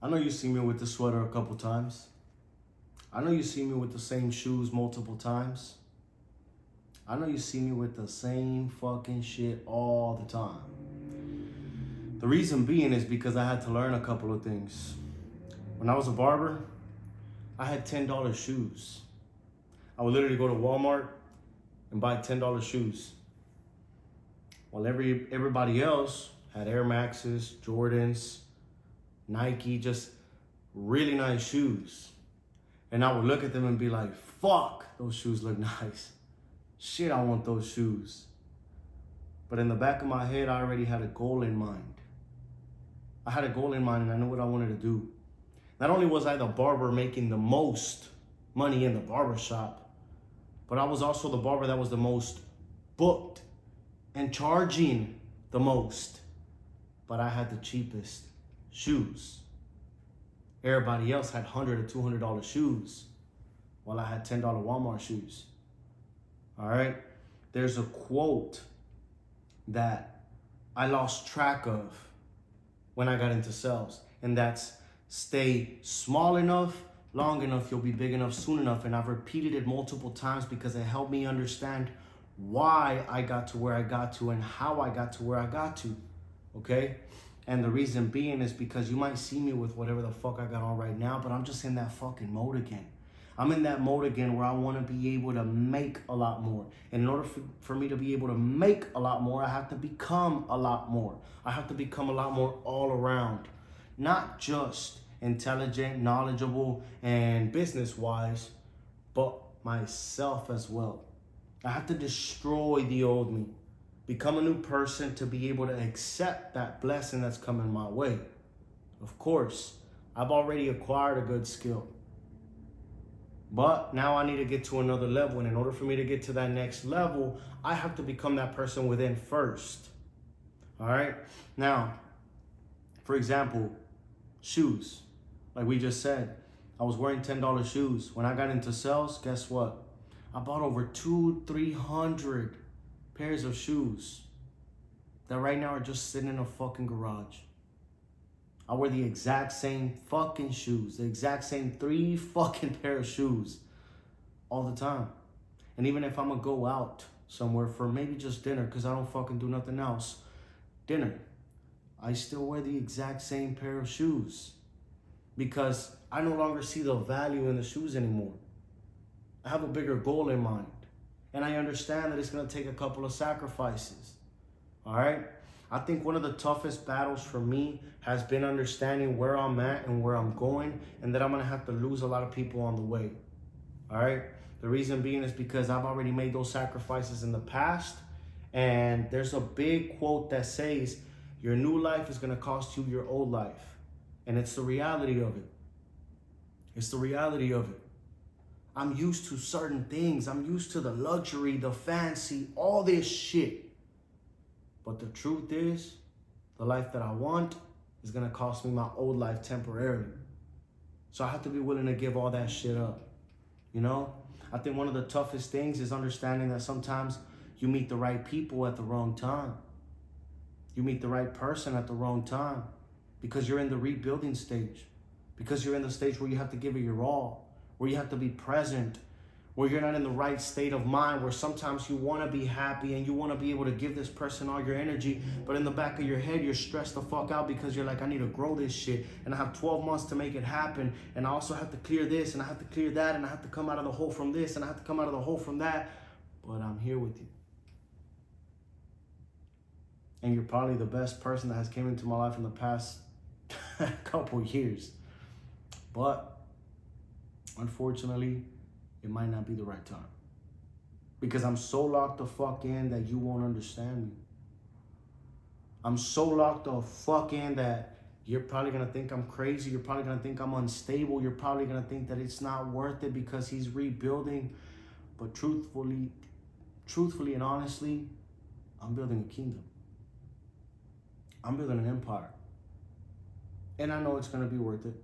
I know you see me with the sweater a couple times. I know you see me with the same shoes multiple times. I know you see me with the same fucking shit all the time. The reason being is because I had to learn a couple of things. When I was a barber, I had $10 shoes. I would literally go to Walmart and buy $10 shoes. While everybody else had Air Maxes, Jordans, Nike, just really nice shoes. And I would look at them and be like, fuck, those shoes look nice. Shit, I want those shoes. But in the back of my head, I already had a goal in mind. I had a goal in mind and I knew what I wanted to do. Not only was I the barber making the most money in the barber shop, but I was also the barber that was the most booked and charging the most. But I had the cheapest shoes. Everybody else had $100 or $200 shoes, while I had $10 Walmart shoes. All right? There's a quote that I lost track of when I got into sales, and that's stay small enough, long enough, you'll be big enough soon enough. And I've repeated it multiple times because it helped me understand why I got to where I got to and how I got to where I got to, okay? And the reason being is because you might see me with whatever the fuck I got on right now, but I'm just in that fucking mode again. I'm in that mode again where I want to be able to make a lot more. And in order for me to be able to make a lot more, I have to become a lot more. I have to become a lot more all around. Not just intelligent, knowledgeable, and business-wise, but myself as well. I have to destroy the old me. Become a new person to be able to accept that blessing that's coming my way. Of course, I've already acquired a good skill. But now I need to get to another level. And in order for me to get to that next level, I have to become that person within first. All right? Now, for example, shoes. Like we just said, I was wearing $10 shoes. When I got into sales, guess what? I bought over 200-300 pairs of shoes that right now are just sitting in a fucking garage. I wear the exact same fucking shoes, the exact same 3 fucking pair of shoes all the time. And even if I'm gonna go out somewhere for maybe just dinner, because I don't fucking do nothing else, dinner, I still wear the exact same pair of shoes because I no longer see the value in the shoes anymore. I have a bigger goal in mind. And I understand that it's going to take a couple of sacrifices. All right? I think one of the toughest battles for me has been understanding where I'm at and where I'm going, and that I'm going to have to lose a lot of people on the way. All right? The reason being is because I've already made those sacrifices in the past. And there's a big quote that says, your new life is going to cost you your old life. And it's the reality of it. It's the reality of it. I'm used to certain things. I'm used to the luxury, the fancy, all this shit. But the truth is, the life that I want is going to cost me my old life temporarily. So I have to be willing to give all that shit up. You know? I think one of the toughest things is understanding that sometimes you meet the right people at the wrong time. You meet the right person at the wrong time because you're in the rebuilding stage. Because you're in the stage where you have to give it your all, where you have to be present, where you're not in the right state of mind, where sometimes you want to be happy and you want to be able to give this person all your energy, but in the back of your head, you're stressed the fuck out because you're like, I need to grow this shit, and I have 12 months to make it happen, and I also have to clear this, and I have to clear that, and I have to come out of the hole from this, and I have to come out of the hole from that, but I'm here with you. And you're probably the best person that has came into my life in the past couple years. But unfortunately, it might not be the right time. Because I'm so locked the fuck in that you won't understand me. I'm so locked the fuck in that you're probably going to think I'm crazy. You're probably going to think I'm unstable. You're probably going to think that it's not worth it because he's rebuilding. But truthfully and honestly, I'm building a kingdom. I'm building an empire. And I know it's going to be worth it.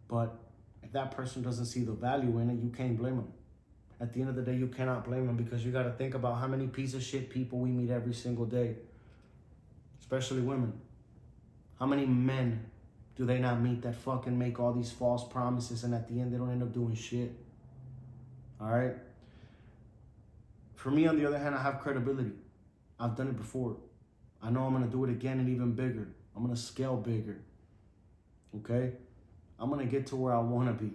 But if that person doesn't see the value in it, you can't blame them. At the end of the day, you cannot blame them because you got to think about how many piece of shit people we meet every single day, especially women. How many men Do they not meet that fucking make all these false promises and at the end they don't end up doing shit? All right? For me, on the other hand, I have credibility. I've done it before. I know I'm going to do it again and even bigger. I'm going to scale bigger. Okay? I'm going to get to where I want to be.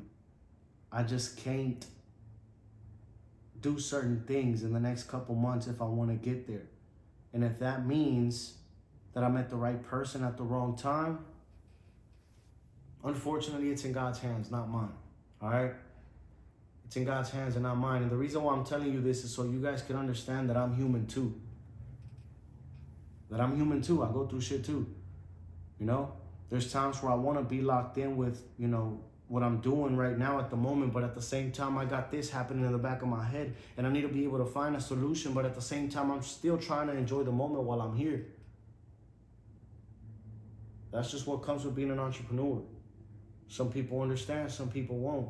I just can't do certain things in the next couple months if I want to get there. And if that means that I met the right person at the wrong time, unfortunately, it's in God's hands, not mine. All right? It's in God's hands and not mine. And the reason why I'm telling you this is so you guys can understand that I'm human too. That I'm human too. I go through shit too. You know? There's times where I want to be locked in with, you know, what I'm doing right now at the moment, but at the same time, I got this happening in the back of my head, and I need to be able to find a solution, but at the same time, I'm still trying to enjoy the moment while I'm here. That's just what comes with being an entrepreneur. Some people understand, some people won't.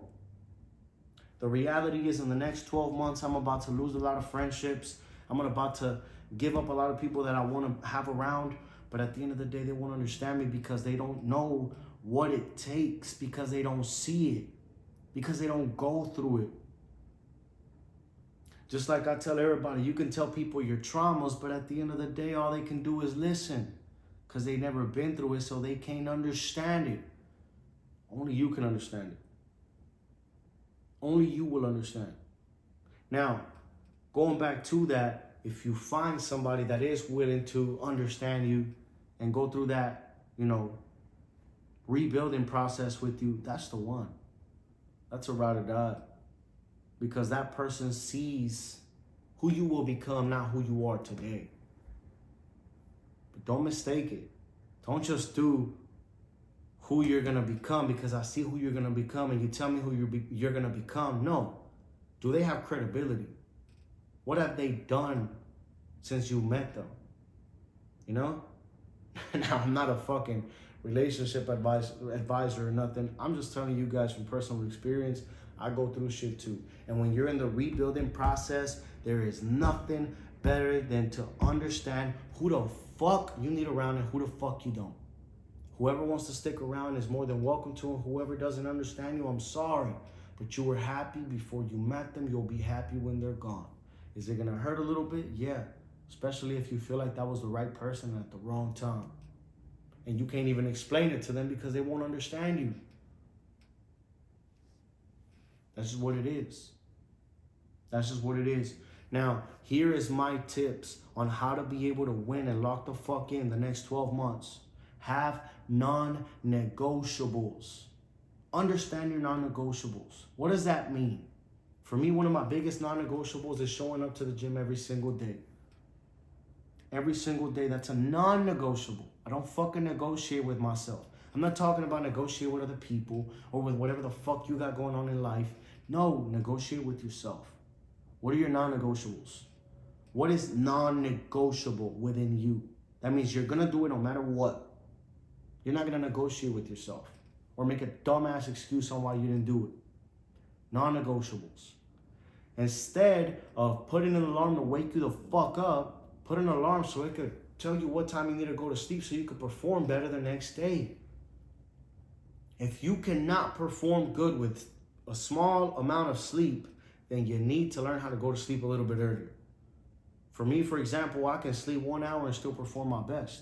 The reality is in the next 12 months, I'm about to lose a lot of friendships. I'm about to give up a lot of people that I want to have around. But at the end of the day, they won't understand me because they don't know what it takes, because they don't see it, because they don't go through it. Just like I tell everybody, you can tell people your traumas, but at the end of the day, all they can do is listen because they've never been through it, so they can't understand it. Only you can understand it. Only you will understand. Now, going back to that, if you find somebody that is willing to understand you and go through that, you know, rebuilding process with you, that's the one. That's a ride or die. Because that person sees who you will become, not who you are today. But don't mistake it. Don't just do who you're going to become because I see who you're going to become and you tell me who you're going to become. No. Do they have credibility? What have they done since you met them? You know? Now, I'm not a fucking relationship advisor or nothing. I'm just telling you guys from personal experience. I go through shit too. And when you're in the rebuilding process, there is nothing better than to understand who the fuck you need around and who the fuck you don't. Whoever wants to stick around is more than welcome to, and whoever doesn't understand you, I'm sorry. But you were happy before you met them. You'll be happy when they're gone. Is it gonna hurt a little bit? Yeah. Especially if you feel like that was the right person at the wrong time. And you can't even explain it to them because they won't understand you. That's just what it is. That's just what it is. Now, here is my tips on how to be able to win and lock the fuck in the next 12 months. Have non-negotiables. Understand your non-negotiables. What does that mean? For me, one of my biggest non-negotiables is showing up to the gym every single day. Every single day, that's a non-negotiable. I don't fucking negotiate with myself. I'm not talking about negotiate with other people or with whatever the fuck you got going on in life. No, negotiate with yourself. What are your non-negotiables? What is non-negotiable within you? That means you're going to do it no matter what. You're not going to negotiate with yourself or make a dumbass excuse on why you didn't do it. Non-negotiables. Instead of putting an alarm to wake you the fuck up, put an alarm so it could tell you what time you need to go to sleep so you could perform better the next day. If you cannot perform good with a small amount of sleep, then you need to learn how to go to sleep a little bit earlier. For me, for example, I can sleep 1 hour and still perform my best.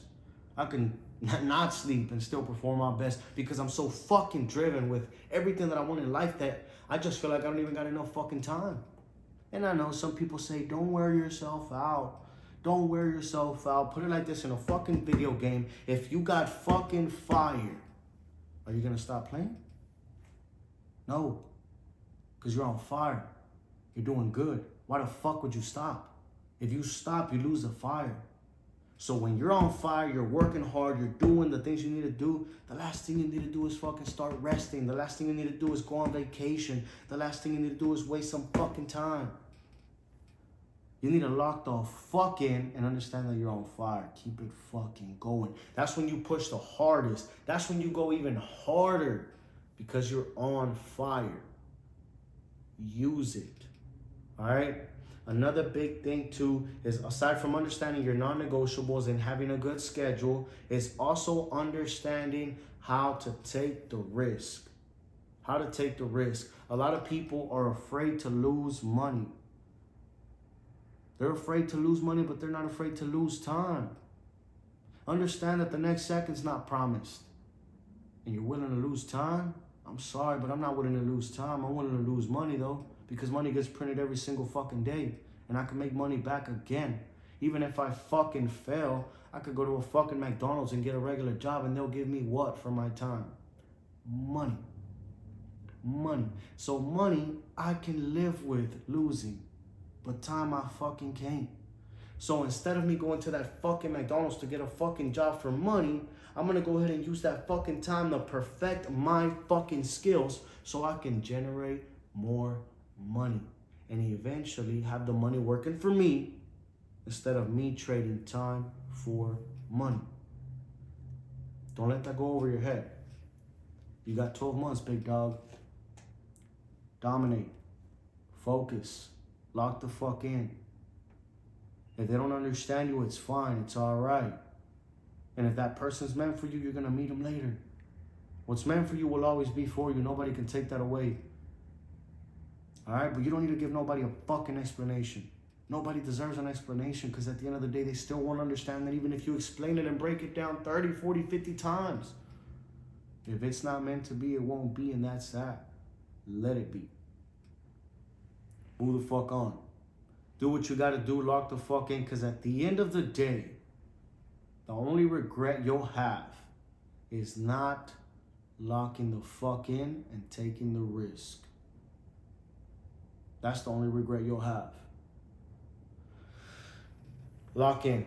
I can not sleep and still perform my best because I'm so fucking driven with everything that I want in life that I just feel like I don't even got enough fucking time. And I know some people say, don't wear yourself out. Don't wear yourself out. Put it like this in a fucking video game. If you got fucking fire, are you going to stop playing? No. Because you're on fire. You're doing good. Why the fuck would you stop? If you stop, you lose the fire. So when you're on fire, you're working hard, you're doing the things you need to do, the last thing you need to do is fucking start resting. The last thing you need to do is go on vacation. The last thing you need to do is waste some fucking time. You need to lock the fuck in and understand that you're on fire. Keep it fucking going. That's when you push the hardest. That's when you go even harder because you're on fire. Use it. All right? Another big thing too is, aside from understanding your non-negotiables and having a good schedule, is also understanding how to take the risk. How to take the risk. A lot of people are afraid to lose money. They're afraid to lose money, but they're not afraid to lose time. Understand that the next second's not promised. And you're willing to lose time? I'm sorry, but I'm not willing to lose time. I'm willing to lose money though, because money gets printed every single fucking day. And I can make money back again. Even if I fucking fail, I could go to a fucking McDonald's and get a regular job and they'll give me what for my time? Money. Money. So money I can live with losing, but time I fucking can't. So instead of me going to that fucking McDonald's to get a fucking job for money, I'm gonna go ahead and use that fucking time to perfect my fucking skills so I can generate more money and eventually have the money working for me instead of me trading time for money. Don't let that go over your head. You got 12 months, big dog. Dominate. Focus. Lock the fuck in. If they don't understand you, it's fine. It's all right. And if that person's meant for you, you're going to meet them later. What's meant for you will always be for you. Nobody can take that away. All right? But you don't need to give nobody a fucking explanation. Nobody deserves an explanation, because at the end of the day, they still won't understand that even if you explain it and break it down 30, 40, 50 times. If it's not meant to be, it won't be, and that's that. Let it be. Move the fuck on. Do what you gotta do, lock the fuck in, because at the end of the day, the only regret you'll have is not locking the fuck in and taking the risk. That's the only regret you'll have. Lock in.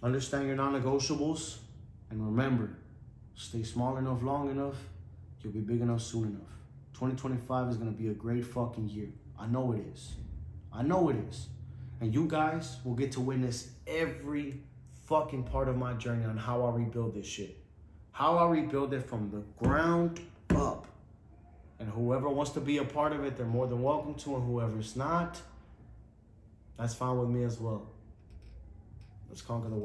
Understand your non-negotiables, and remember, stay small enough, long enough, you'll be big enough soon enough. 2025 is gonna be a great fucking year. I know it is. I know it is. And you guys will get to witness every fucking part of my journey on how I rebuild this shit. How I rebuild it from the ground up. And whoever wants to be a part of it, they're more than welcome to. And whoever's not, that's fine with me as well. Let's conquer the world.